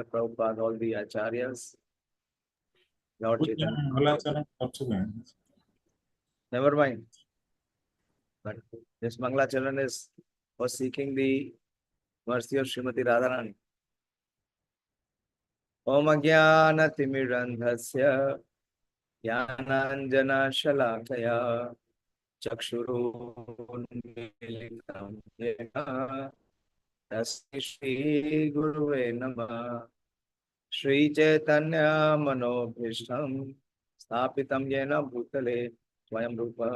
Prabhupada, all the acharyas, Lord Chaitanya. Never mind. But this Mangalacharan was seeking the mercy of Srimati Radharani. Om Ajnana Timirandhasya Jnananjana Shalakaya Chakshurunmilitam Yena Tasmai Shri Guruve Namah Shri Chaitanya Manobhishtam Sthapitam Yena Bhutale Swayam Rupa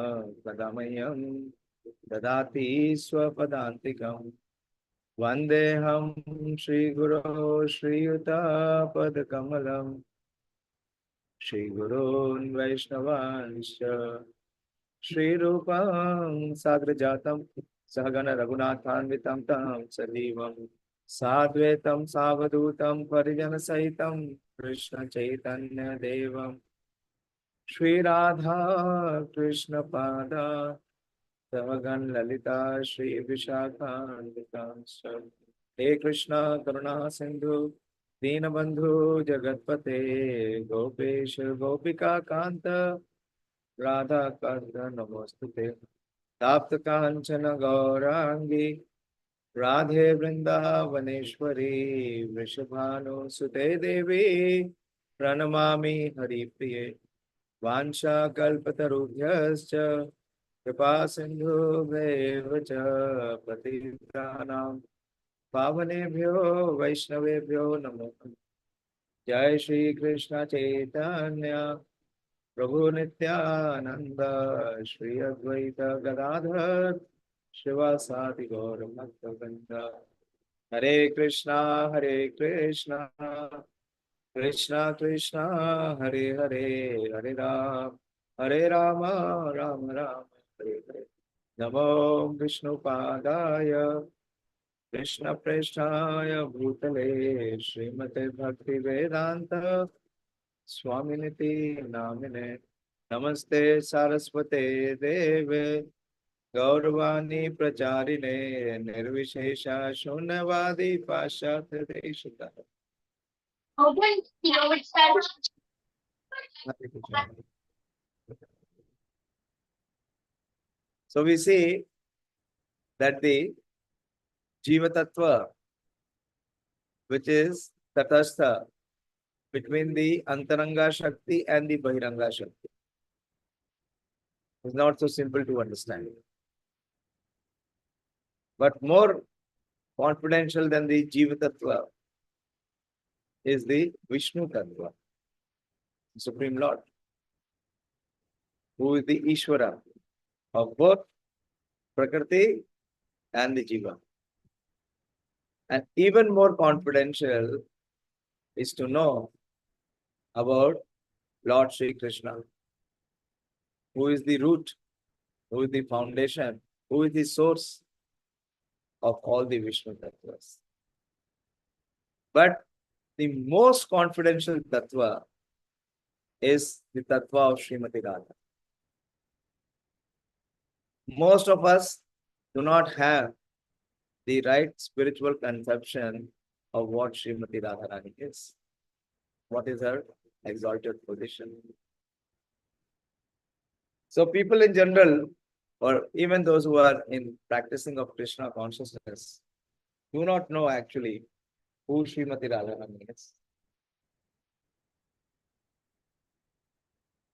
Kadamayam Dadati Swapadantikam Vandeham Shri Guru Shri Yuta Padakamalam Shri Gurun Vaishnavanscha Shri Rupam Sagrajatam Sahagana Raghunathanvitam Tam Sadivam Sadvetam Savadutam Parijana Sahitam Krishna Chaitanya Devam Shri Radha Krishna Pada Savagan Lalita Shri Vishakhanvitam He Krishna Karuna Sindhu Dinabandhu Jagatpate Gopesh Gopika Kanta Radha Kanta Namostute Tapta Kanchana Gaurangi Radhe Vrindavaneshwari Vrishabhanu Sute Devi Pranamami Haripriye Vansha Kalpatarubhyascha Kripa Sindhu Vevacha Patitranam Pavanebhyo Vaishnavebhyo Namo Jai Shri Krishna Chaitanya Prabhu Nityananda Shri Advaita Gadadhar Shivasati Gaura Bhakta Hare Krishna Krishna Krishna Hare Hare Hare Rama Rama Rama Hare Hare Namo Vishnu Padaya Krishna Prestaya Bhutale Srimate Bhakti Vedanta Swaminiti Namine Namaste Saraswate Deve Gauravani Pracharine Nirvishesha Shunyavadi Pashatya Deshita. So we see that the Jiva Tattva, which is Tatastha, between the Antaranga Shakti and the Bahiranga Shakti, is not so simple to understand. But more confidential than the Jiva Tattva is the Vishnu Tattva, the Supreme Lord, who is the Ishvara of both Prakriti and the Jiva. And even more confidential is to know about Lord Sri Krishna, who is the root, who is the foundation, who is the source of all the Vishnu Tattvas. But the most confidential Tattva is the Tattva of Srimati Radha. Most of us do not have the right spiritual conception of what Srimati Radharani is. What is her exalted position? So people in general, or even those who are in practicing of Krishna consciousness, do not know actually who Srimati Radharani is.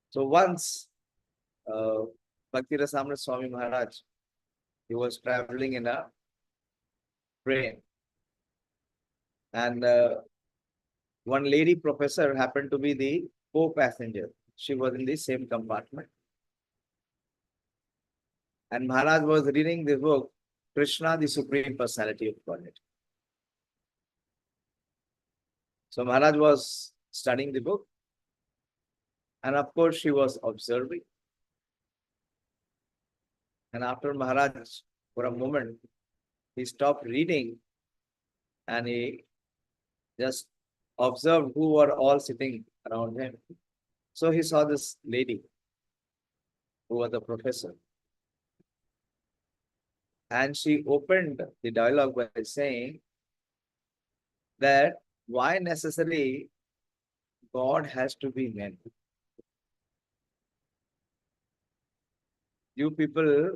So once Bhakti Rasamrita Swami Maharaj, he was traveling in a train, and one lady professor happened to be the co-passenger. She was in the same compartment. And Maharaj was reading the book, Krishna, the Supreme Personality of Godhead. So Maharaj was studying the book. And of course, she was observing. And after Maharaj, for a moment, he stopped reading and he just observed who were all sitting around him. So he saw this lady who was the professor. And she opened the dialogue by saying that why necessarily God has to be men? You people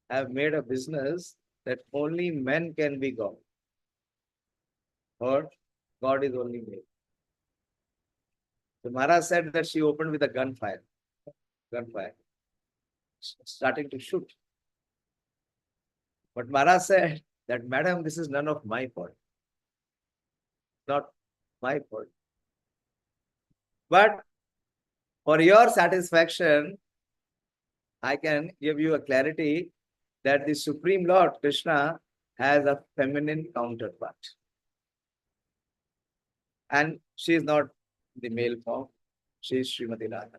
have made a business that only men can be God, or God is only male. So Maharaj said that she opened with a gunfire, starting to shoot. But Maharaj said that, Madam, this is none of my fault, not my fault. But for your satisfaction, I can give you a clarity that the Supreme Lord Krishna has a feminine counterpart. And she is not the male form, she is Srimati Radha.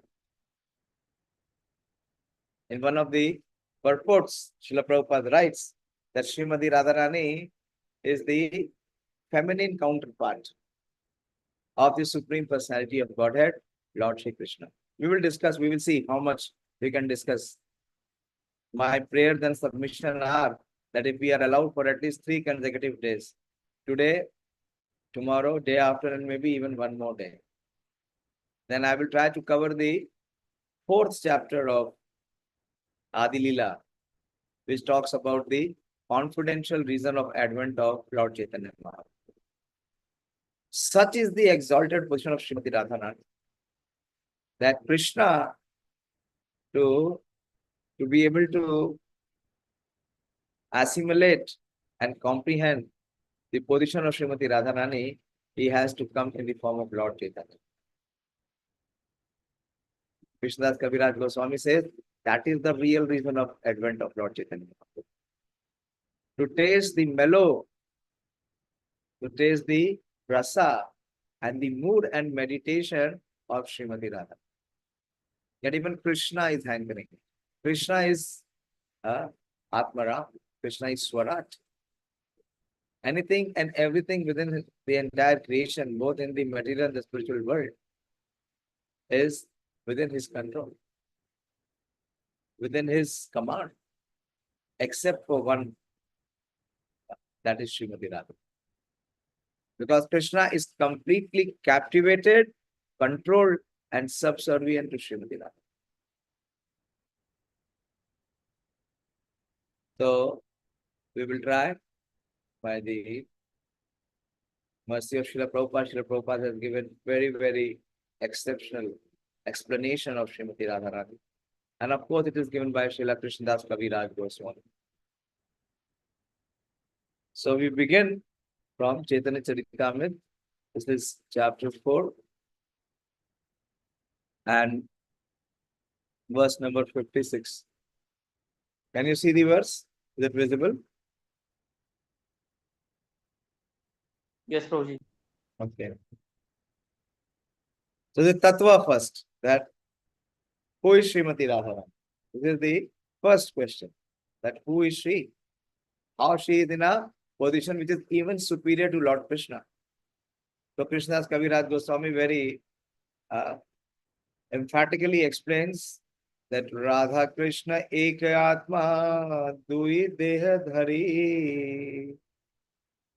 In one of the purports, Srila Prabhupada writes that Srimati Radharani is the feminine counterpart of the Supreme Personality of Godhead, Lord Shri Krishna. We will see how much we can discuss. My prayers and submission are that if we are allowed for at least 3 consecutive days, today, tomorrow, day after, and maybe even one more day, then I will try to cover the 4th chapter of Adi Lila, which talks about the confidential reason of advent of Lord Chaitanya Mahaprabhu. Such is the exalted position of Srimati Radharani that Krishna, to be able to assimilate and comprehend the position of Srimati Radharani, he has to come in the form of Lord Chaitanya. Krishnadas Kaviraj Goswami says that is the real reason of advent of Lord Chaitanya. To taste the mellow, to taste the rasa and the mood and meditation of Srimati Radha. Yet even Krishna is hankering. Krishna is Atmara. Krishna is Swarat. Anything and everything within the entire creation, both in the material and the spiritual world, is within his control, within his command, except for one, that is Srimati Radha. Because Krishna is completely captivated, controlled, and subservient to Srimati Radha. So, we will try by the mercy of Srila Prabhupada. Srila Prabhupada has given very, very exceptional explanation of Srimati Radharani. And of course, it is given by Srila Krishnadas Kaviraj Goswami. So we begin from Chaitanya Charitamrita. This is chapter 4 and verse number 56. Can you see the verse? Is it visible? Yes, Prabhuji. Okay. So the tattva first, that who is Srimati Radharani? This is the first question. That who is she? How she is in a position which is even superior to Lord Krishna. So Krishna's Kaviraj Goswami very emphatically explains that Radha Krishna Ekayatma Dui Deha Dhari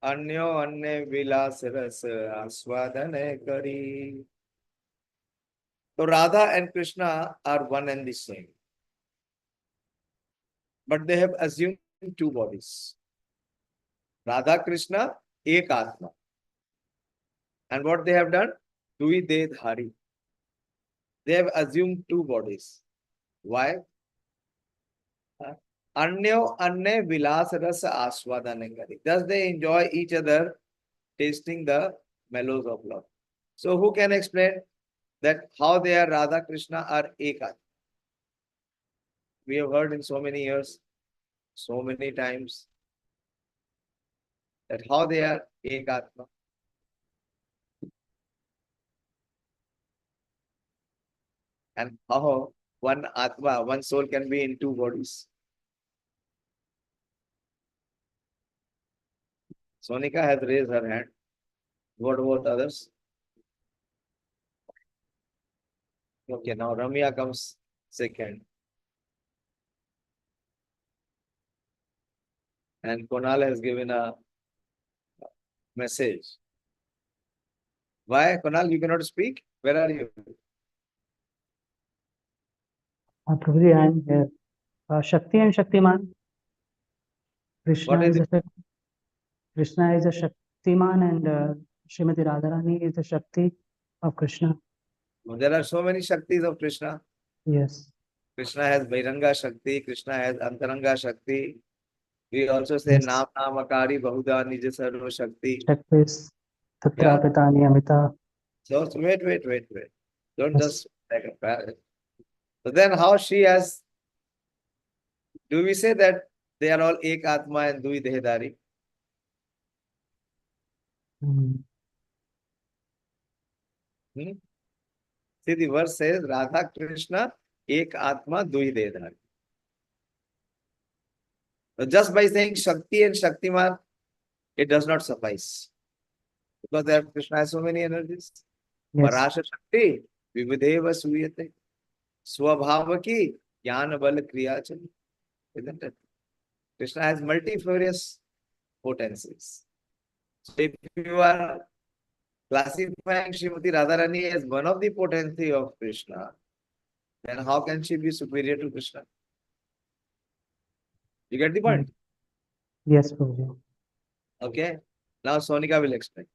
Anyo Anye Vilas Ras Aswadane Kari. So Radha and Krishna are one and the same. But they have assumed 2 bodies. Radha Krishna Ek Atma. And what they have done? Dui De Dhari. They have assumed 2 bodies. Why? Anyo Anne Vilas Rasa Aswadane Kari. Thus they enjoy each other tasting the mellows of love. So who can explain that how they are Radha Krishna are Ekat? We have heard in so many years, so many times, that how they are Ekatma. And how one Atma, one soul can be in 2 bodies. Sonika has raised her hand. What about others? Okay, now Ramya comes second. And Konal has given a message. Why, Kunal, you cannot speak? Where are you? Prabhuji, I am here. Shakti and Shaktiman. What is it? Krishna is a Shaktiman and Srimati Radharani is the Shakti of Krishna. There are so many Shaktis of Krishna. Yes. Krishna has Vairanga Shakti, Krishna has Antaranga Shakti. We also say Yes. Nam Namakari Bahuda Nija Sarva Shakti. Shaktis. Yeah. Tatra Pitani Amita. So wait. Don't Yes. just like a parrot. So then how she has, do we say that they are all Ek Atma and Dui Dehedari? Hmm. See, the verse says Radha Krishna Ek Atma Dui Dehedari. So just by saying Shakti and Shaktiman, it does not suffice. Because there Krishna has so many energies. Yes. Parasha Shakti, Vivideva Suyate, Swabhavaki, Jnana Bala Kriyachal. Isn't it? Krishna has multifarious potencies. So if you are classifying Srimati Radharani as one of the potency of Krishna, then how can she be superior to Krishna? You get the point? Yes, Prabhuji. Okay. Now Sonika will explain.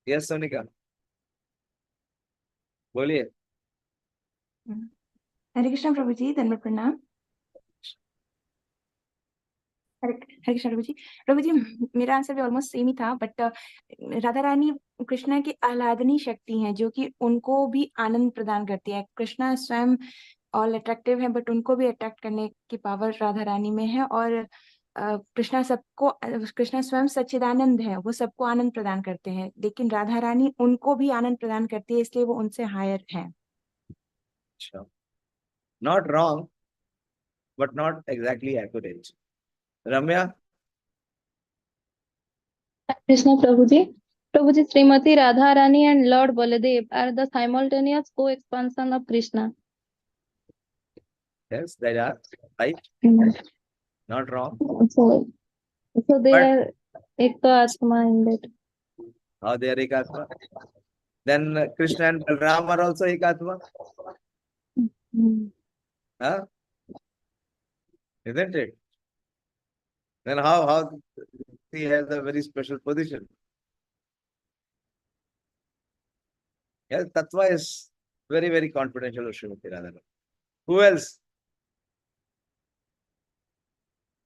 Yes, Sonika. बोलिए. हरे कृष्ण प्रभु जी, धन्यवाद प्रणाम. हरे हरे कृष्ण प्रभु जी मेरा answer भी almost same ही था, but Radha Rani Krishna की आह्लादनी शक्ति हैं जो कि उनको भी आनंद प्रदान करती है. कृष्णा स्वयं ऑल अट्रैक्टिव है, बट उनको भी अट्रैक्ट करने की पावर राधा रानी में है. और कृष्णा स्वयं सच्चिदानंद है, वो सबको आनंद प्रदान करते हैं, लेकिन राधा रानी उनको भी आनंद प्रदान करती है, इसलिए वो उनसे हायर है. Not wrong, but not exactly accurate. Ramya? Krishna Prabhuji. Prabhuji, Srimati Radharani and Lord Baladev are the simultaneous co-expansion of Krishna. Yes, they are right. Mm. Not wrong. So they But- are Ekta Atma in that. How they are Ekatma? Then Krishna and Balram are also Ekatma. Mm. Huh? Isn't it? Then how he has a very special position. Yes, Tattva is very, very confidential of Srimati Radharani. Who else?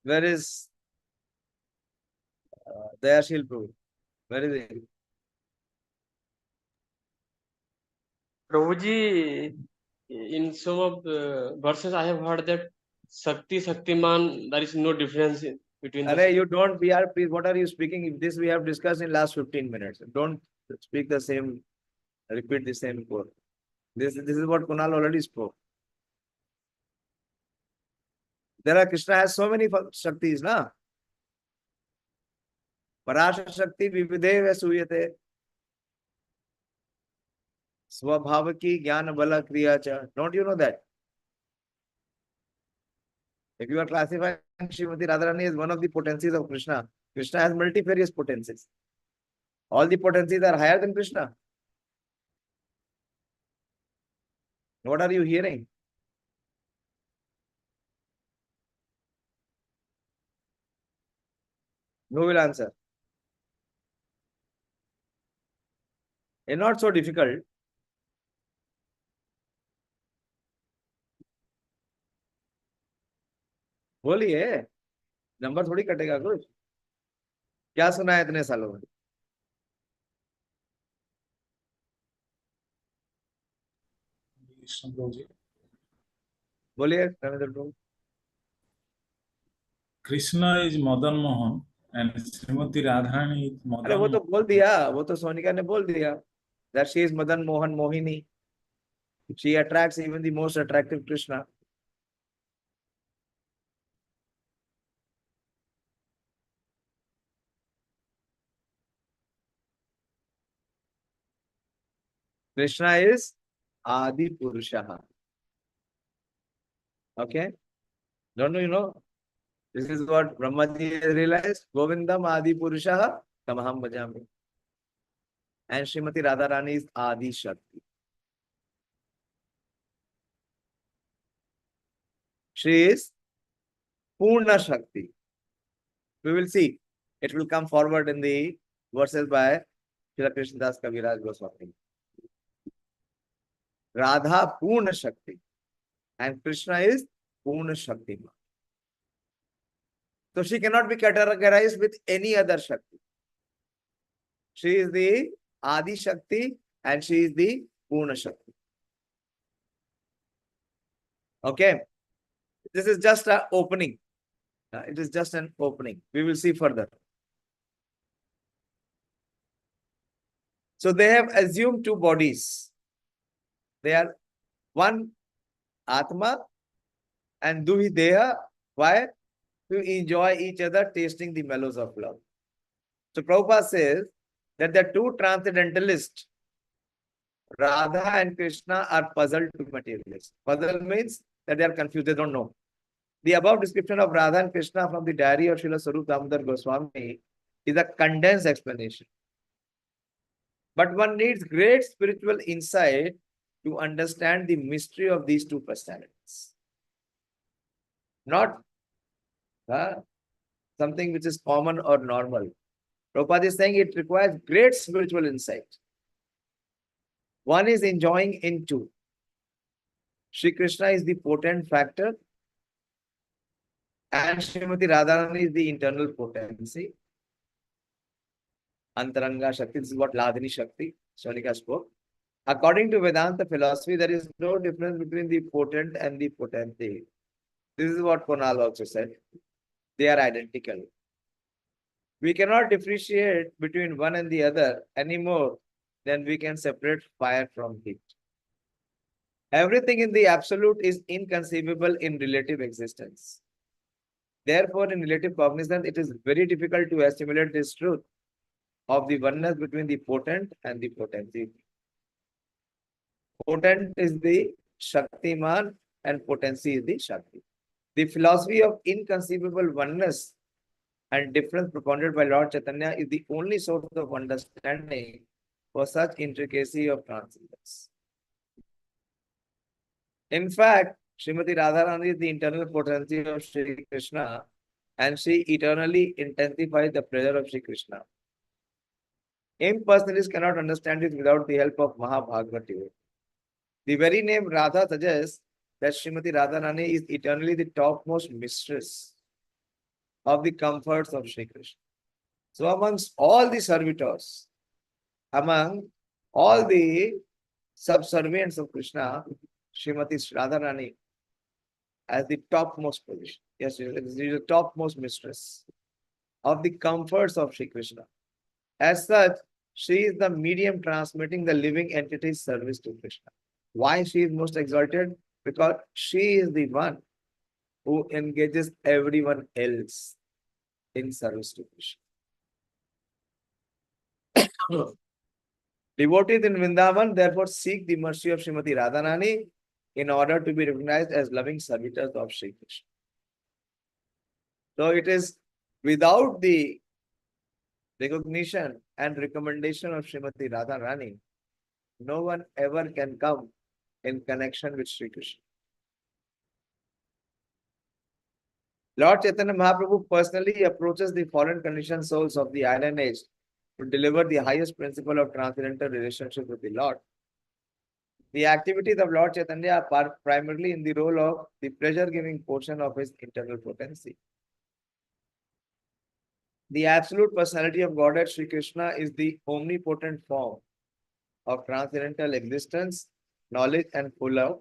Where is Dayashil Prabhu? Where is he? Prabhuji, in some of the verses I have heard that Shaktiman, there is no difference between the. Arey, you don't, please, what are you speaking? If this we have discussed in last 15 minutes. Don't speak the same, repeat the same quote. This is what Kunal already spoke. There are, Krishna has so many Shaktis, na? Parasha Shakti Vivideva Suyate. Swabhavaki Jnana Bala Kriya Cha. Don't you know that? If you are classifying Srimati Radharani as one of the potencies of Krishna, Krishna has multifarious potencies. All the potencies are higher than Krishna. What are you hearing? Who will answer? It's not so difficult. बोलिए, number थोड़ी कटेगा कुछ. क्या सुना है इतने सालों में? बोलिए रविंद्र प्रभु. Krishna is Madan Mohan and Srimati Radharani is अरे Madan वो तो Mohan. बोल दिया, वो तो सोनिका ने बोल दिया. That she is Madan Mohan Mohini. She attracts even the most attractive Krishna. Krishna is Adi Purusha. Okay? Don't you know? This is what Brahmaji has realized. Govindam Adi Purusha Tamaham Bhajami. And Srimati Radharani is Adi Shakti. She is Purna Shakti. We will see. It will come forward in the verses by Srila Krishnadas Kaviraj Goswami. Radha Purna Shakti. And Krishna is Purna Shakti. So she cannot be categorized with any other Shakti. She is the Adi Shakti and she is the Purna Shakti. Okay. This is just an opening. It is just an opening. We will see further. So they have assumed two bodies. They are one Atma and Duhi Deha. Why? To enjoy each other, tasting the mellows of love. So Prabhupada says that the two transcendentalists, Radha and Krishna, are puzzled to materialists. Puzzle means that they are confused, they don't know. The above description of Radha and Krishna from the diary of Srila Sarup Damodar Goswami is a condensed explanation. But one needs great spiritual insight to understand the mystery of these two personalities. Not something which is common or normal. Prabhupada is saying it requires great spiritual insight. One is enjoying in two. Shri Krishna is the potent factor and Srimati Radharani is the internal potency. Antaranga Shakti, this is what Ladini Shakti, Sonika spoke. According to Vedanta philosophy, there is no difference between the potent and the potency. This is what Konal also said. They are identical. We cannot differentiate between one and the other any more than we can separate fire from heat. Everything in the absolute is inconceivable in relative existence. Therefore, in relative cognizance, it is very difficult to assimilate this truth of the oneness between the potent and the potency. Potent is the Shaktiman and potency is the Shakti. The philosophy of inconceivable oneness and difference propounded by Lord Chaitanya is the only source of understanding for such intricacy of transcendence. In fact, Srimati Radharani is the internal potency of Sri Krishna and she eternally intensifies the pleasure of Sri Krishna. Impersonalists cannot understand it without the help of Mahabhagavati. The very name Radha suggests that Srimati Radharani is eternally the topmost mistress of the comforts of Sri Krishna. So amongst all the servitors, among all the subservients of Krishna, Srimati Radharani as the topmost position. Yes, she is the topmost mistress of the comforts of Sri Krishna. As such, she is the medium transmitting the living entity's service to Krishna. Why she is most exalted? Because she is the one who engages everyone else in service to Krishna. Devotees in Vrindavan therefore seek the mercy of Srimati Radharani in order to be recognized as loving servitors of Sri Krishna. So it is without the recognition and recommendation of Srimati Radharani, no one ever can come in connection with Sri Krishna. Lord Chaitanya Mahaprabhu personally approaches the fallen conditioned souls of the Iron Age to deliver the highest principle of transcendental relationship with the Lord. The activities of Lord Chaitanya are primarily in the role of the pleasure-giving portion of his internal potency. The absolute personality of Godhead Sri Krishna is the omnipotent form of transcendental existence, knowledge, and full of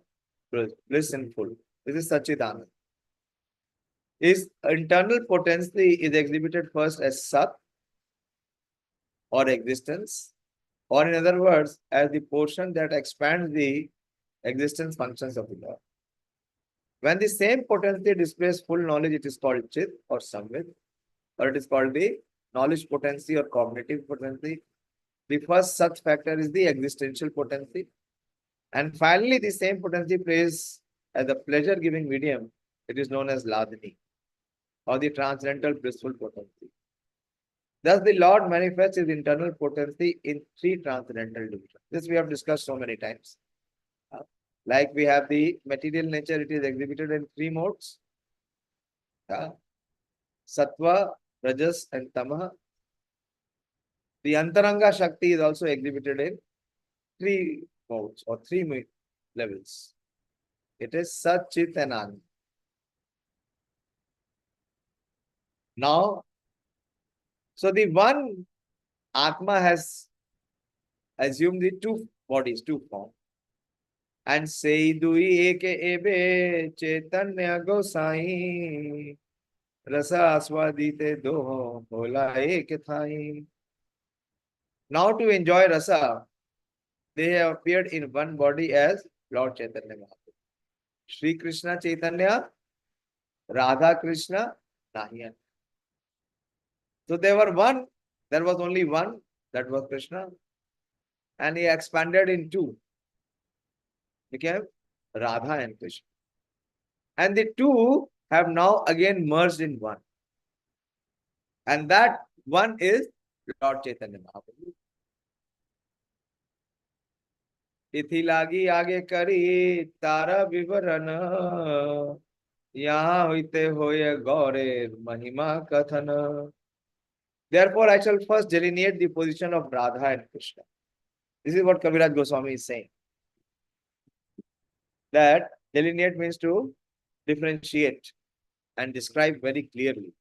bliss and full. This is Satchidanand. His internal potency is exhibited first as Sat or existence, or in other words, as the portion that expands the existence functions of the Lord. When the same potency displays full knowledge, it is called Chit or Samvit, or it is called the knowledge potency or cognitive potency. The first such factor is the existential potency. And finally, the same potency plays as a pleasure-giving medium. It is known as Ladini. or the transcendental blissful potency. Thus, the Lord manifests his internal potency in three transcendental divisions. This we have discussed so many times. Like we have the material nature, it is exhibited in three modes. Sattva, Rajas, and Tamaha. The Antaranga Shakti is also exhibited in three modes or three levels. It is Sat, Chit, and Anand. Now, so the one Atma has assumed the two bodies, two forms. And say dui eke ebe chaitanya gosai rasa aswadite do hola ek thai. Now to enjoy rasa, they have appeared in one body as Lord Chaitanya Mahaprabhu. Sri Krishna Chaitanya, Radha Krishna, Nahiyan. So there was only one, that was Krishna. And he expanded in two. Became Radha and Krishna. And the two have now again merged in one. And that one is Lord Chaitanya Mahaprabhu. इथि लागी आगे करी तारा विवरण यहाँ होते होए गौरे महिमा कथन. Therefore, I shall first delineate the position of Radha and Krishna. This is what Kaviraj Goswami is saying. That delineate means to differentiate and describe very clearly.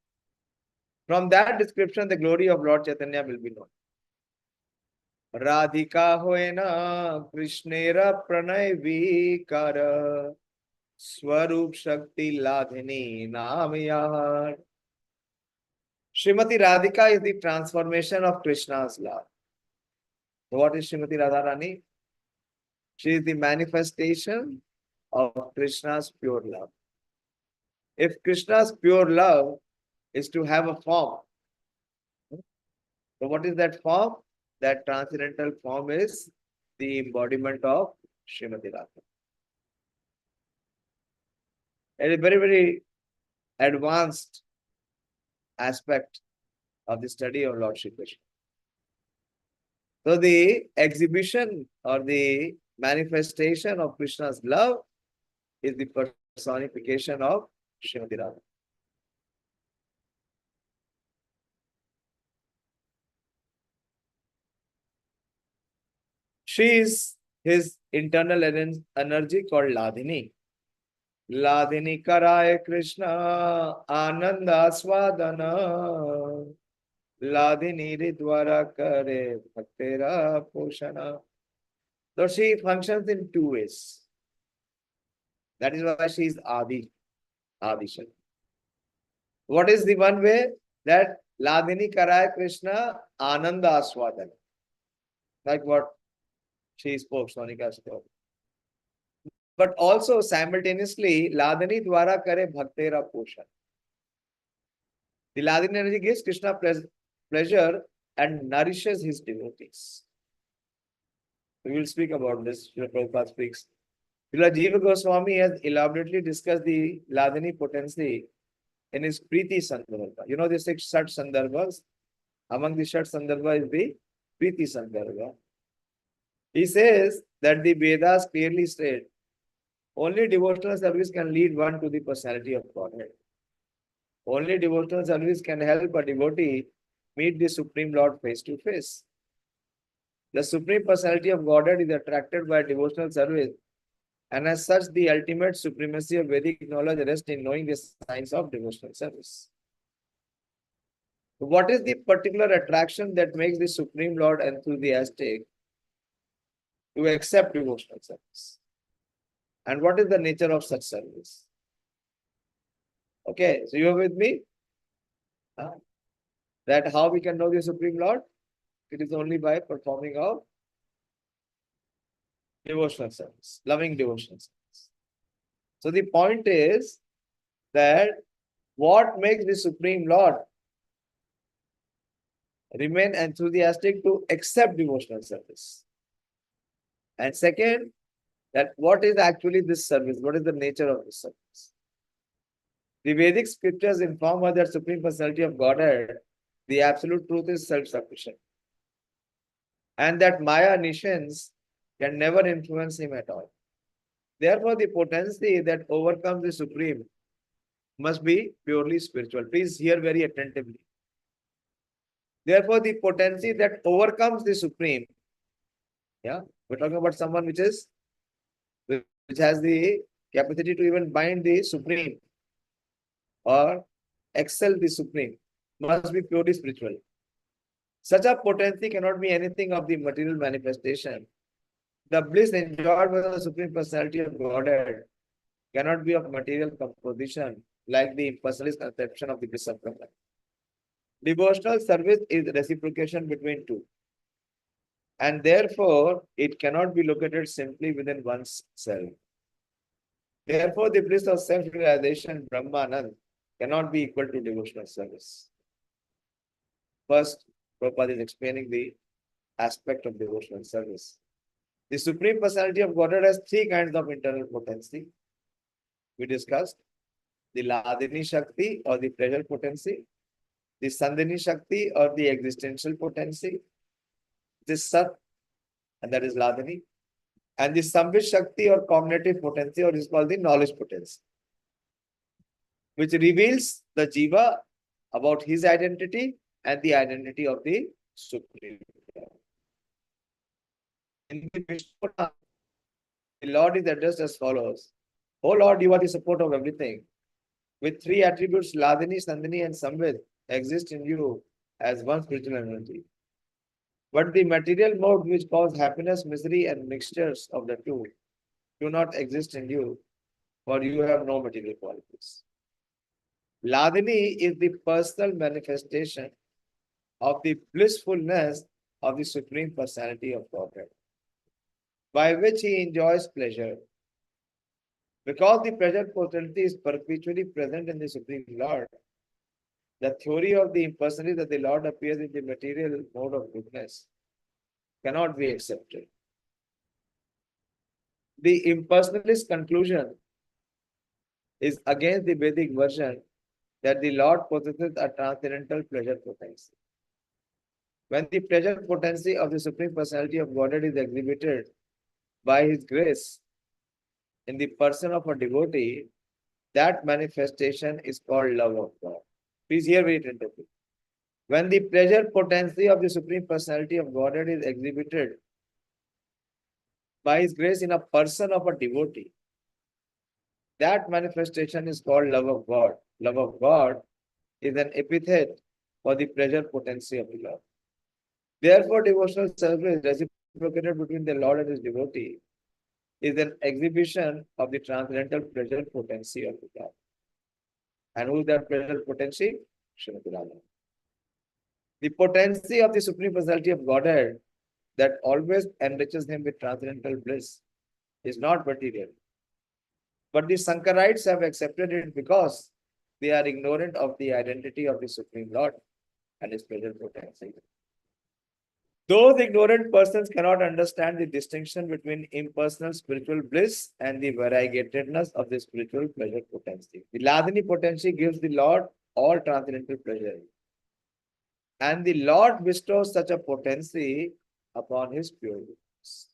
From that description, the glory of Lord Chaitanya will be known. Radhika hoena Krishnera pranay vikara Swarup Shakti Ladhini Namayar. Srimati Radhika is the transformation of Krishna's love. So what is Srimati Radharani? She is the manifestation of Krishna's pure love. If Krishna's pure love is to have a form, so what is that form? That transcendental form is the embodiment of Srimati Radha. It is a very, very advanced aspect of the study of Lord Shri Krishna. So the exhibition or the manifestation of Krishna's love is the personification of Srimati Radha. She is his internal energy called Ladhini. Ladhini Karaya Krishna Ananda Swadana Ladhini Ridwara Kare Bhaktera Poshana. So she functions in two ways. That is why she is Adi Shakti. What is the one way? That Ladhini Karaya Krishna Ananda Swadana. Like what she spoke, Sonika spoke. But also simultaneously, Ladhini Dwara Kare Bhaktera Poshan. The Ladhini energy gives Krishna pleasure and nourishes his devotees. We will speak about this. Srila Prabhupada speaks. Srila Jiva Goswami has elaborately discussed the Ladhini potency in his Preeti Sandarbha. You know the 6 Shat Sandarbhas? Among the Shat Sandarbha is the Preeti Sandarbha. He says that the Vedas clearly state only devotional service can lead one to the personality of Godhead. Only devotional service can help a devotee meet the Supreme Lord face to face. The Supreme Personality of Godhead is attracted by devotional service, and as such, the ultimate supremacy of Vedic knowledge rests in knowing the science of devotional service. What is the particular attraction that makes the Supreme Lord enthusiastic to accept devotional service? And what is the nature of such service? Okay, so you are with me? That how we can know the Supreme Lord? It is only by performing of devotional service, loving devotional service. So the point is that what makes the Supreme Lord remain enthusiastic to accept devotional service? And second, that what is actually this service? What is the nature of this service? The Vedic scriptures inform us that Supreme Personality of Godhead, the absolute truth, is self-sufficient. And that Maya Nishans can never influence him at all. Therefore, the potency that overcomes the Supreme must be purely spiritual. Please hear very attentively. Therefore, the potency that overcomes the Supreme, yeah, we're talking about someone which has the capacity to even bind the Supreme or excel the Supreme, must be purely spiritual. Such a potency cannot be anything of the material manifestation. The bliss enjoyed by the Supreme Personality of Godhead cannot be of material composition, like the impersonalist conception of the bliss of God. Devotional service is reciprocation between two, and therefore it cannot be located simply within one's self. Therefore, the bliss of self-realization, Brahmanand, cannot be equal to devotional service. First, Prabhupada is explaining the aspect of devotional service. The Supreme Personality of Godhead has three kinds of internal potency. We discussed the Ladini Shakti or the pleasure potency, the Sandhini Shakti or the existential potency, this Sat, and that is Ladini, and the Sambhit Shakti or cognitive potency, or is called the knowledge potency, which reveals the Jiva about his identity and the identity of the Supreme. In the Vishnu Purana, the Lord is addressed as follows: O Lord, you are the support of everything. With three attributes, Ladini, Sandhini, and Sambhit exist in you as one spiritual energy. But the material modes which cause happiness, misery, and mixtures of the two do not exist in you, for you have no material qualities. Ladini is the personal manifestation of the blissfulness of the Supreme Personality of Godhead, by which he enjoys pleasure. Because the pleasure potency is perpetually present in the Supreme Lord, the theory of the impersonality that the Lord appears in the material mode of goodness cannot be accepted. The impersonalist conclusion is against the Vedic version that the Lord possesses a transcendental pleasure potency. When the pleasure potency of the Supreme Personality of Godhead is exhibited by His grace in the person of a devotee, that manifestation is called love of God. Please hear very attentively. When the pleasure potency of the Supreme Personality of Godhead is exhibited by His grace in a person of a devotee, that manifestation is called love of God. Love of God is an epithet for the pleasure potency of the Lord. Therefore, devotional service reciprocated between the Lord and His devotee is an exhibition of the transcendental pleasure potency of the Lord. And who is that pleasure potency? Srimati Radha. The potency of the Supreme Personality of Godhead that always enriches him with transcendental bliss is not material. But the Sankarites have accepted it because they are ignorant of the identity of the Supreme Lord and His pleasure potency. Those ignorant persons cannot understand the distinction between impersonal spiritual bliss and the variegatedness of the spiritual pleasure potency. The Ladini potency gives the Lord all transcendental pleasure. And the Lord bestows such a potency upon His pure devotees.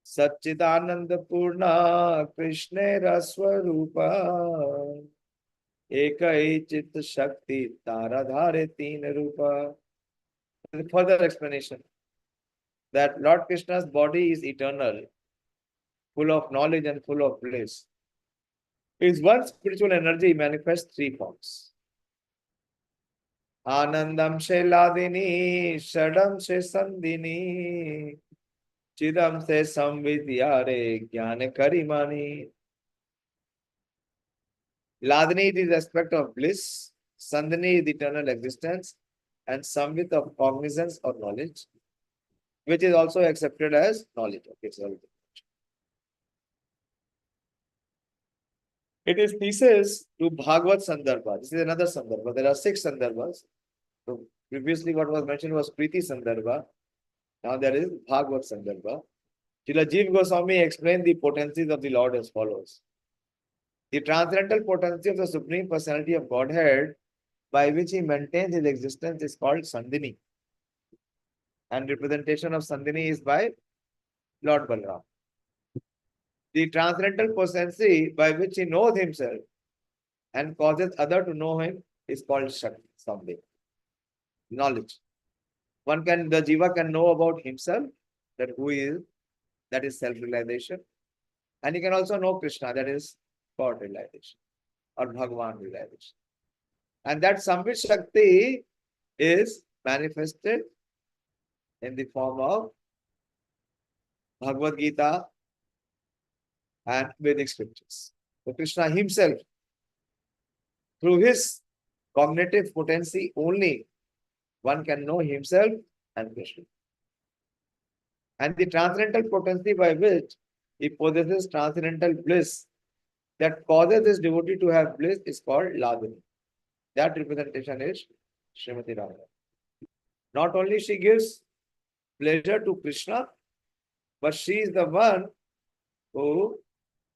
Satchidananda Purna Krishna Raswarupa Ekai Chit Shakti Taradhare Teen Rupa. Further explanation that Lord Krishna's body is eternal, full of knowledge and full of bliss. His one spiritual energy manifests three forms. Anandam se ladini, shadam se sandini, chidam se samvidyare, jnana karimani. Ladini is the aspect of bliss, Sandhini is eternal existence, and Samvit of cognizance or knowledge, which is also accepted as knowledge. It is thesis to Bhagavad Sandarbha. This is another Sandarbha. There are 6 Sandarbhas. So previously what was mentioned was Priti Sandarbha. Now there is Bhagavad Sandarbha. Srila Jiva Goswami explained the potencies of the Lord as follows. The transcendental potency of the Supreme Personality of Godhead by which he maintains his existence is called Sandhini. And representation of Sandhini is by Lord Balram. The transcendental potency by which he knows himself and causes other to know him is called Shakti, Sambhi. Knowledge. The Jiva can know about himself, that who he is, that is self-realization. And he can also know Krishna, that is God realization or Bhagavan realization. And that Sambit Shakti is manifested in the form of Bhagavad Gita and Vedic scriptures. So Krishna himself, through his cognitive potency only, one can know himself and Krishna. And the transcendental potency by which he possesses transcendental bliss that causes his devotee to have bliss is called Ladini. That representation is Srimati Radha. Not only she gives pleasure to Krishna, but she is the one who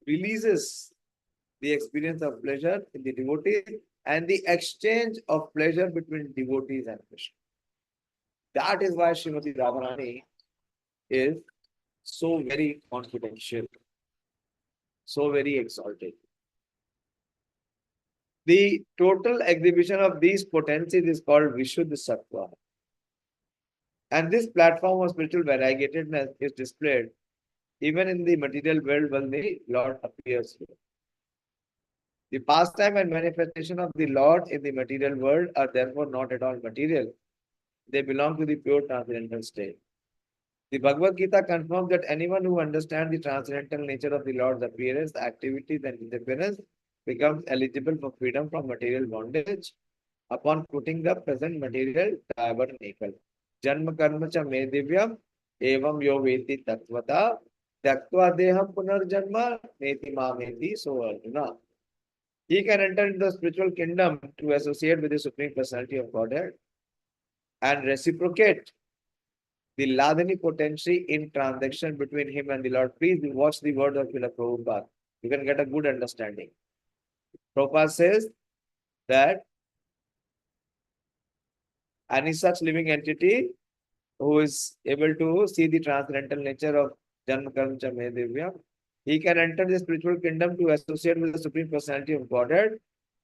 releases the experience of pleasure in the devotee and the exchange of pleasure between devotees and Krishna. That is why Srimati Radharani is so very confidential, so very exalted. The total exhibition of these potencies is called Vishuddha Sattva. And this platform of spiritual variegatedness is displayed even in the material world when the Lord appears here. The pastime and manifestation of the Lord in the material world are therefore not at all material. They belong to the pure transcendental state. The Bhagavad Gita confirms that anyone who understands the transcendental nature of the Lord's appearance, activities, and disappearance becomes eligible for freedom from material bondage upon quitting the present material tabernacle. Janma karma cha me divyam evam yo veti tattvata tyaktva deham punarjanma neti mameti so Arjuna. He can enter into the spiritual kingdom to associate with the Supreme Personality of Godhead and reciprocate the Ladini potency in transaction between him and the Lord. Please watch the word of Srila Prabhupada. You can get a good understanding. Prabhupada says that any such living entity who is able to see the transcendental nature of Janma Karma Cha Me Divya, he can enter the spiritual kingdom to associate with the Supreme Personality of Godhead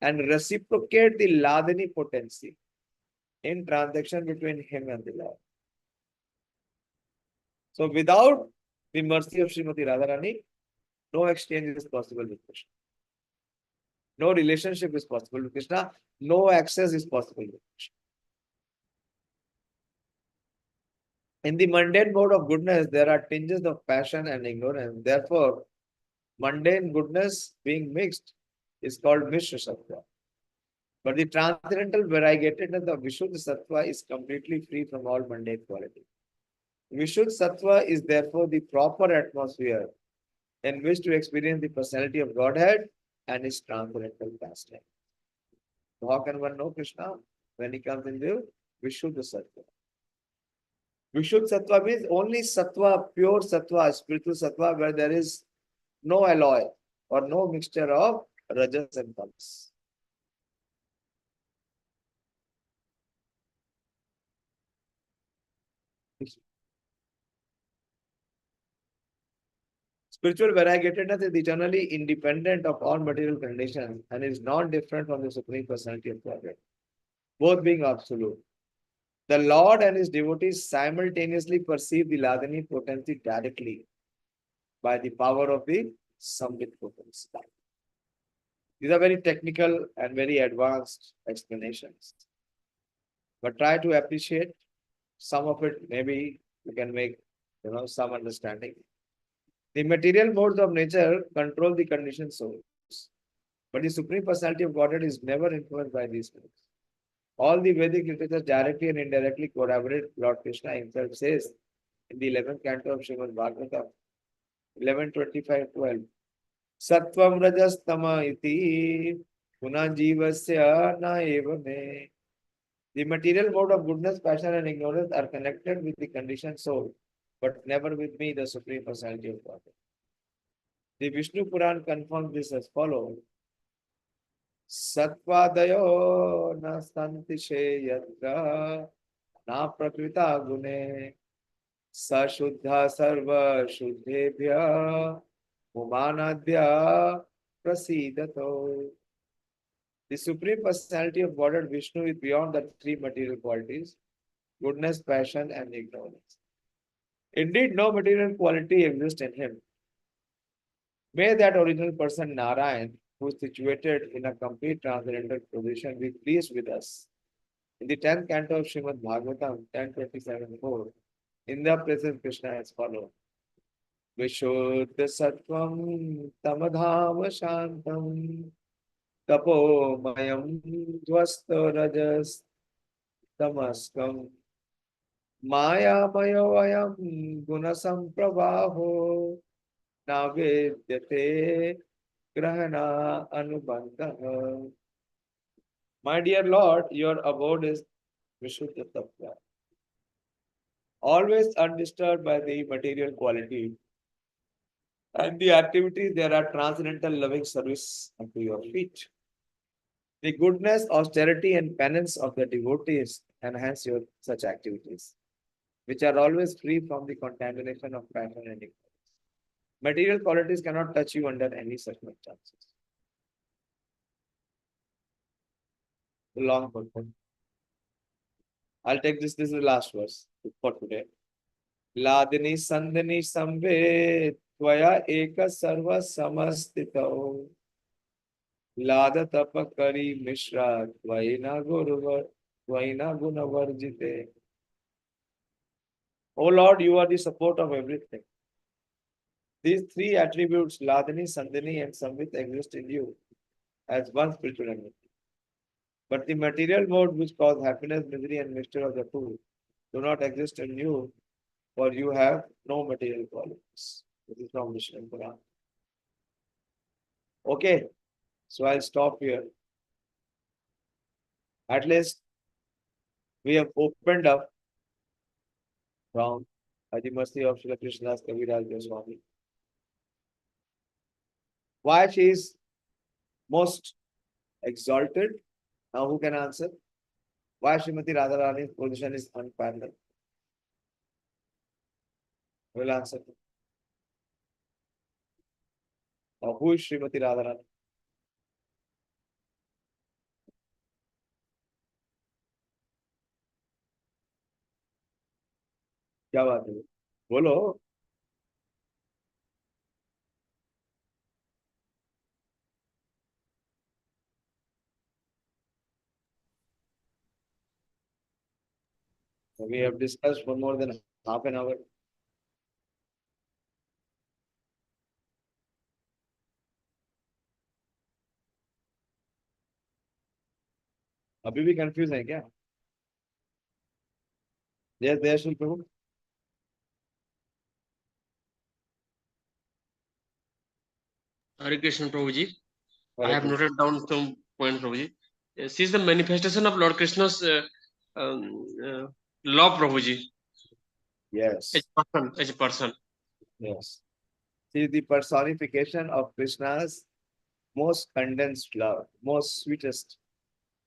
and reciprocate the Ladini potency in transaction between him and the Lord. So without the mercy of Srimati Radharani, no exchange is possible with Krishna. No relationship is possible with Krishna. No access is possible with Krishna. In the mundane mode of goodness, there are tinges of passion and ignorance. Therefore, mundane goodness being mixed is called Mishra Sattva. But the transcendental variegatedness of Vishuddha Sattva is completely free from all mundane quality. Vishuddha Sattva is therefore the proper atmosphere in which to experience the personality of Godhead and his transcendental pastime. So how can one know Krishna? When he comes into Vishuddha Sattva. Vishuddha Sattva means only Sattva, pure Sattva, spiritual Sattva, where there is no alloy or no mixture of Rajas and Tamas. Spiritual variegatedness is eternally independent of all material conditions and is not different from the Supreme Personality of Godhead, both being absolute. The Lord and his devotees simultaneously perceive the Ladini potency directly by the power of the Sambit potency. These are very technical and very advanced explanations. But try to appreciate some of it. Maybe you can make some understanding. The material modes of nature control the conditioned souls. But the Supreme Personality of Godhead is never influenced by these things. All the Vedic literature directly and indirectly corroborate Lord Krishna himself says in the 11th canto of Srimad Bhagavatam, 11:25-12. Sattvam rajas tama iti punajivasya na eva me. The material mode of goodness, passion and ignorance are connected with the conditioned soul but never with me, the Supreme Personality of Godhead. The Vishnu Puran confirms this as follows. Satvadayo na santishe yatra na prakrita gune sashuddha sarva shuddhebhya umanadya prasidato. The Supreme Personality of Godhead Vishnu is beyond the three material qualities, goodness, passion, and ignorance. Indeed, no material quality exists in him. May that original person Narayan, who is situated in a complete transcendental position, be pleased with us. In the 10th canto of Srimad Bhagavatam, 10:27-4, in the present Krishna as follows. Vishuddha Sattvam Tamadhama Shantam Tapo Mayam Dvasta Rajas Tamaskam Maya Mayo Ayam Gunasam Pravaho Navedyate Grahana Anubandha. My dear Lord, your abode is Vishuddha Tattva, always undisturbed by the material quality and the activities there are transcendental loving service unto your feet. The goodness, austerity, and penance of the devotees enhance your such activities, which are always free from the contamination of passion and ignorance. Material qualities cannot touch you under any circumstances. The long purport. I'll take this. This is the last verse for today. Ladini sandini samve tvaya eka sarva samastito. Lada tapa kari mishra tvaina gunavarjite. O Lord, you are the support of everything. These three attributes, Ladini, Sandini, and Samvit, exist in you as one spiritual entity. But the material mode which cause happiness, misery, and mixture of the two do not exist in you, for you have no material qualities. This is from Vishnu Puran. Okay, so I'll stop here. At least we have opened up from by the mercy of Srila Krishna's Kaviraj Goswami. Why she is most exalted? Now who can answer? Why Srimati Radharani's position is unparalleled? Who will answer? Or who is Srimati Radharani? क्या बात है बोलो we have discussed for more than half an hour. अभी भी confuse है क्या? Yes, there Shri Prabhu. Hare Krishna, Prabhuji. I Hare have Krishna. noted down some points, Prabhuji. She is the manifestation of Lord Krishna's love, Prabhuji, Yes, as a person. yes. She is the personification of Krishna's most condensed love, most sweetest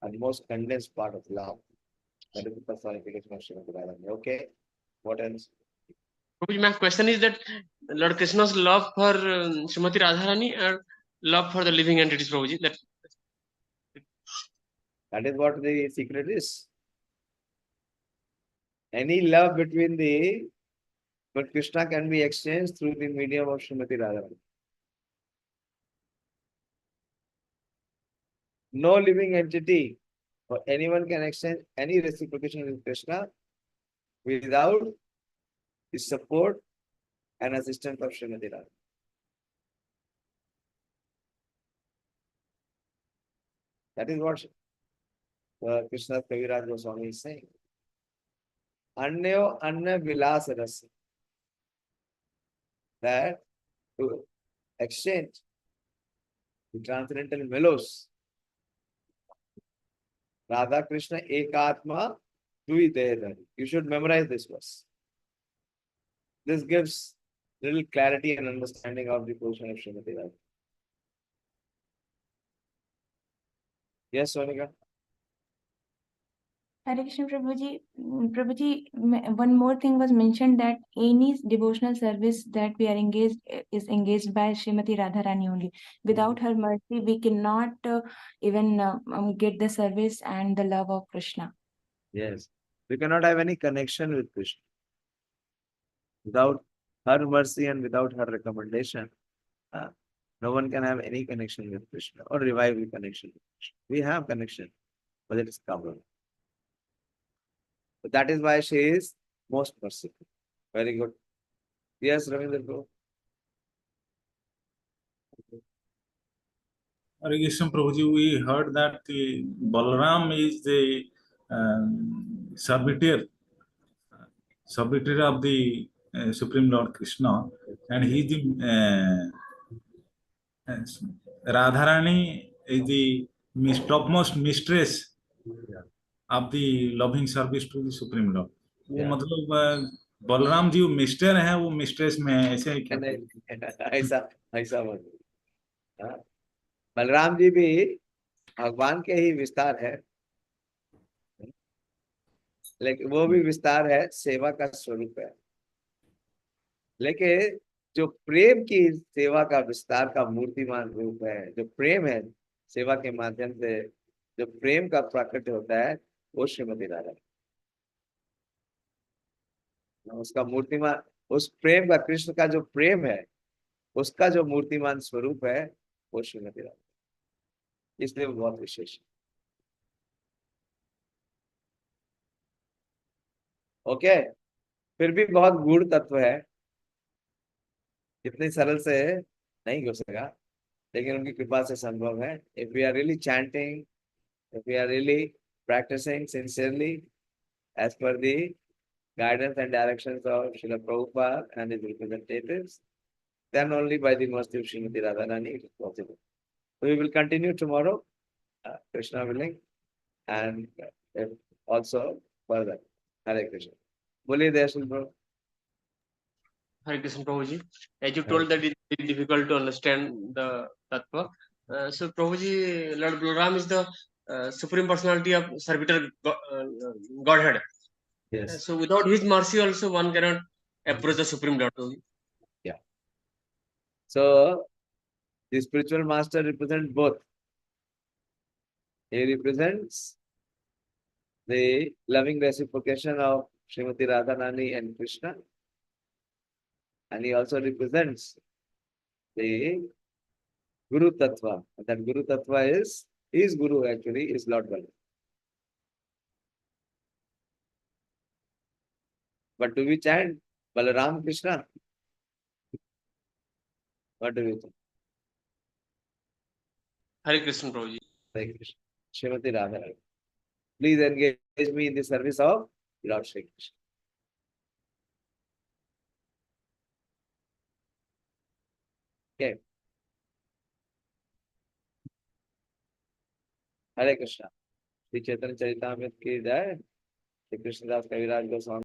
and most condensed part of love. That is the personification of Srimati Radharani. Okay, what else? Prabhuji, my question is that Lord Krishna's love for Srimati Radharani and love for the living entities, Prabhuji. That is what the secret is. Any love between the but Krishna can be exchanged through the medium of Srimati Radharani. No living entity or anyone can exchange any reciprocation with Krishna without the support and assistance of Srimati Radharani. That is what Krishna Kaviraj Goswami is saying. Annyo Anna Vilas Rasa. That to exchange the transcendental mellows. Radha Krishna Ekatma Dui Dehadhari. You should memorize this verse. this gives little clarity and understanding of the position of Srimati Radha. Yes, Sonika? Hare Krishna Prabhuji. Prabhuji, one more thing was mentioned that any devotional service that we are engaged is engaged by Srimati Radharani only. Without her mercy, we cannot even get the service and the love of Krishna. Yes. We cannot have any connection with Krishna. Without her mercy and without her recommendation, no one can have any connection with Krishna or revive the connection with Krishna. We have connection, but it is covered. So that is why she is most merciful. Very good. Yes, Ravindra Bro. Hare Krishna Prabhuji, we heard that the Balaram is the servitor of the Supreme Lord Krishna, and he is the Radharani is the topmost mistress of the loving service to the Supreme Lord. वो मतलब बलराम जी वो mister है, वो mistress में है, ऐसे क्या? ऐसा ऐसा मत। बलराम जी भी भगवान के ही विस्तार है, लेकिन वो भी विस्तार है, सेवा का स्वरूप है। लेकिन जो प्रेम की सेवा का विस्तार का मूर्तिमान रूप है, जो प्रेम है सेवा के माध्यम से जो प्रेम का प्रकट होता है, वो श्रीमती राधा। उसका मूर्तिमान, उस प्रेम का, कृष्ण का जो प्रेम है, उसका जो मूर्तिमान स्वरूप है, वो श्रीमती राधा, इसलिए वो बहुत विशेष है। ओके, फिर भी बहुत गूढ़ तत्व है, इतनी सरल से नहीं हो सका, लेकिन उनकी कृपा से संभव है। If we are really chanting, if we are really practicing sincerely as per the guidance and directions of Srila Prabhupada and his representatives, then only by the mercy of Srimati Radharani it is possible. So we will continue tomorrow, Krishna willing, and also further. Hare Krishna. Boliye Dayashil Prabhu. Hare Krishna Prabhuji. As you told that it is difficult to understand the tattva. So Prabhuji, Lord Balaram is the supreme personality of servitor Godhead. Yes. So without his mercy also one cannot approach the Supreme Lord. Yeah. So the spiritual master represents both. He represents the loving reciprocation of Srimati Radharani and Krishna, and he also represents the Guru Tattva. That Guru Tattva is his Guru, actually is Lord Balaram. But do we chant Balaram Krishna? What do we think? Hare Krishna Prabhuji. Hare Krishna. Srimati Radharani. Please engage me in the service of Lord Shri Krishna. Okay. Hare Krishna. Shri Chaitanya Charitamrita ki jai. Shri Krishnadas Kaviraj Goswami